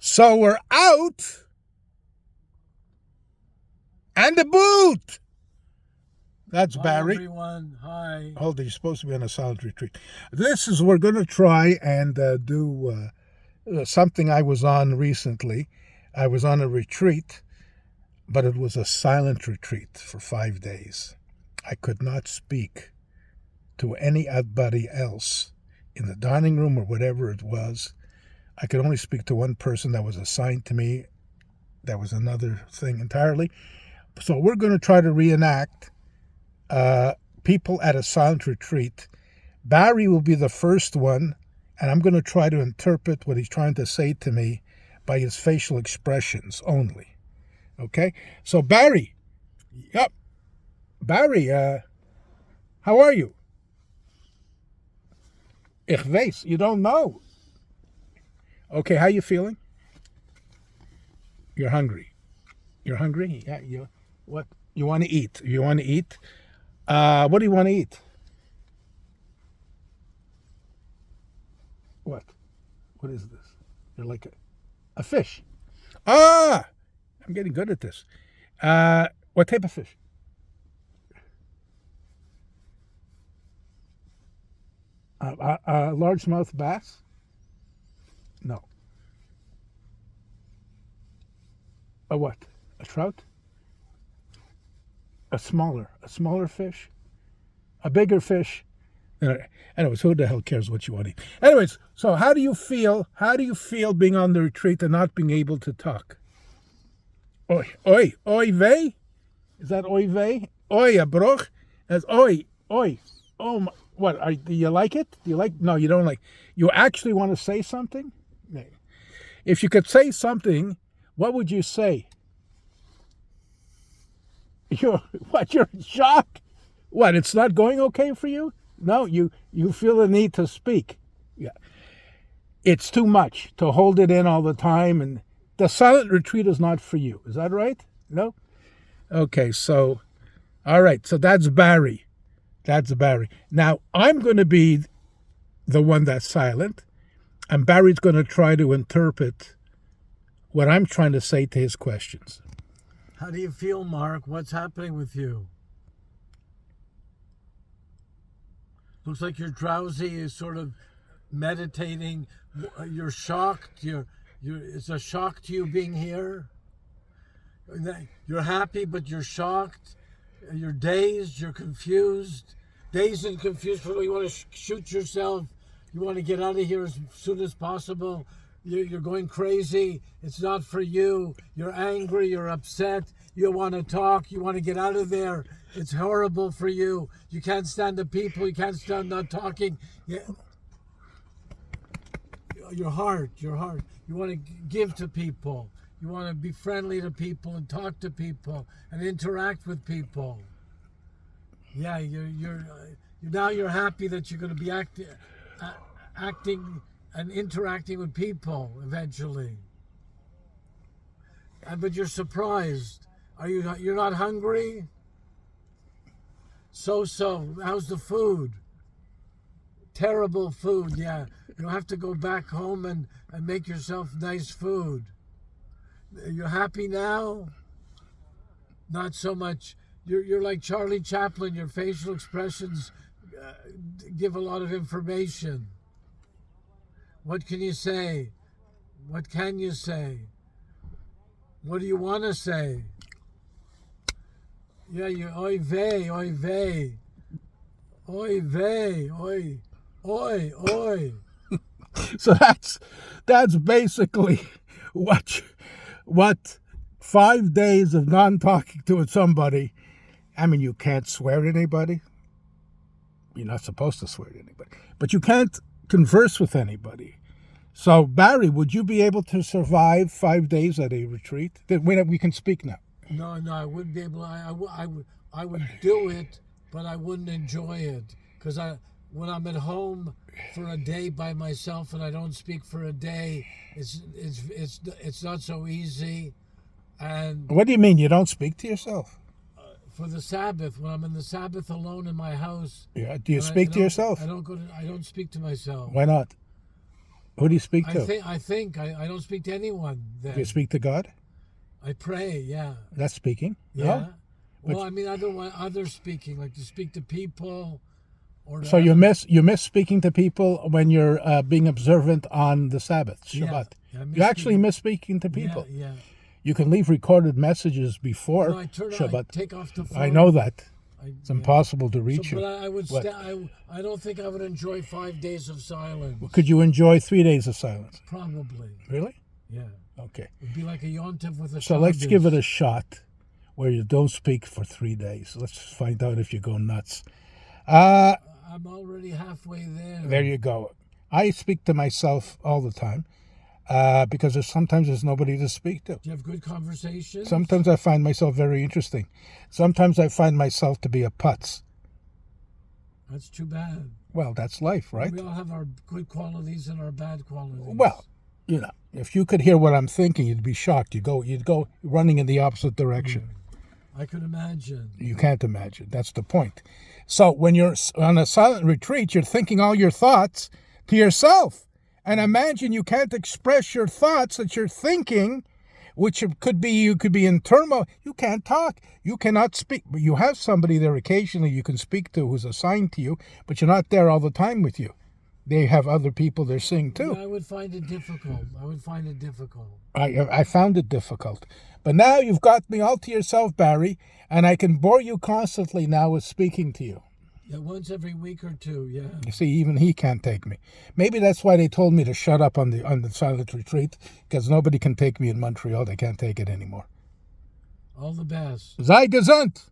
So we're out and the boot. That's Hi, Barry. everyone. Hi. Hold on, you're supposed to be on a silent retreat. We're going to try and do something I was on recently. I was on a retreat, but it was a silent retreat for 5 days. I could not speak to anybody else in the dining room or whatever it was. I could only speak to one person that was assigned to me. That was another thing entirely. So we're going to try to reenact people at a silent retreat. Barry will be the first one, and I'm going to try to interpret what he's trying to say to me by his facial expressions only. Okay? So Barry. Yep. Barry, how are you? Ich weiß. You don't know. Okay, how you feeling? You're hungry. You're hungry? Yeah, what? You want to eat. You want to eat? What do you want to eat? What? What is this? You're like a fish. Ah! I'm getting good at this. What type of fish? Largemouth bass? No. A what? A trout? A smaller fish? A bigger fish? Anyways, who the hell cares what you want to eat? Anyways, so how do you feel? How do you feel being on the retreat and not being able to talk? Oi vey? Is that oi vey? Oi a broch? That's oi. Oh my, what? Do you like it? Do you like? No, you don't like. You actually want to say something? If you could say something, what would you say? You're in shock? What? It's not going okay for you? No, you feel the need to speak. Yeah, it's too much to hold it in all the time, and the silent retreat is not for you. Is that right? No? Okay, so, all right, so that's Barry. That's Barry. Now, I'm going to be the one that's silent, and Barry's going to try to interpret what I'm trying to say to his questions. How do you feel, Mark? What's happening with you? Looks like you're drowsy. You're sort of meditating. You're shocked. It's a shock to you being here. You're happy, but you're shocked. You're dazed. You're confused. Dazed and confused. You want to shoot yourself. You want to get out of here as soon as possible. You're going crazy. It's not for you. You're angry. You're upset. You want to talk. You want to get out of there. It's horrible for you. You can't stand the people. You can't stand not talking. Your heart. You want to give to people. You want to be friendly to people and talk to people and interact with people. Yeah, now you're happy that you're going to be acting and interacting with people eventually. But you're surprised. You're not hungry? So. How's the food? Terrible food, yeah. You'll have to go back home and make yourself nice food. You're happy now? Not so much. You're like Charlie Chaplin. Your facial expressions give a lot of information. What can you say? What can you say? What do you want to say? Yeah, you oy vey. Oy vey, oi. So that's basically what 5 days of non-talking to somebody. I mean, you can't swear at anybody. You're not supposed to swear at anybody. But you can't converse with anybody. So, Barry, would you be able to survive 5 days at a retreat? We can speak now. No, I wouldn't be able. I would do it, but I wouldn't enjoy it because when I'm at home for a day by myself and I don't speak for a day, it's not so easy. And what do you mean you don't speak to yourself? For the Sabbath, when I'm in the Sabbath alone in my house. Yeah. Do you speak to yourself? I don't speak to myself. Why not? Who do you speak to? I don't speak to anyone then. Do you speak to God? I pray, yeah. That's speaking. Yeah. No? Well, I mean, other speaking, like to speak to people. Or So you miss speaking to people when you're being observant on the Sabbath, Shabbat. Yeah, I miss You actually speaking- miss speaking to people. Yeah. You can leave recorded messages before No, I Shabbat. take off the phone. I know that. It's yeah. impossible to reach But you. I would. What? I don't think I would enjoy 5 days of silence. Could you enjoy 3 days of silence? Probably. Really? Yeah. Okay. It'd be like a yontif with a. So let's Shabbos. give it a shot where you don't speak for 3 days. Let's find out if you go nuts. I'm already halfway there. There you go. I speak to myself all the time because sometimes there's nobody to speak to. Do you have good conversations? Sometimes I find myself very interesting. Sometimes I find myself to be a putz. That's too bad. Well, that's life, right? We all have our good qualities and our bad qualities. Well, you know, if you could hear what I'm thinking, you'd be shocked. You'd go running in the opposite direction. I could imagine. You can't imagine. That's the point. So when you're on a silent retreat, you're thinking all your thoughts to yourself. And imagine you can't express your thoughts that you're thinking, which could be, you could be in turmoil. You can't talk. You cannot speak. But you have somebody there occasionally you can speak to who's assigned to you, but you're not there all the time with you. They have other people they're seeing too. Yeah, I would find it difficult. I found it difficult. But now you've got me all to yourself, Barry, and I can bore you constantly now with speaking to you. Yeah, once every week or two, yeah. You see, even he can't take me. Maybe that's why they told me to shut up on the silent retreat, because nobody can take me in Montreal. They can't take it anymore. All the best. Sei gesund!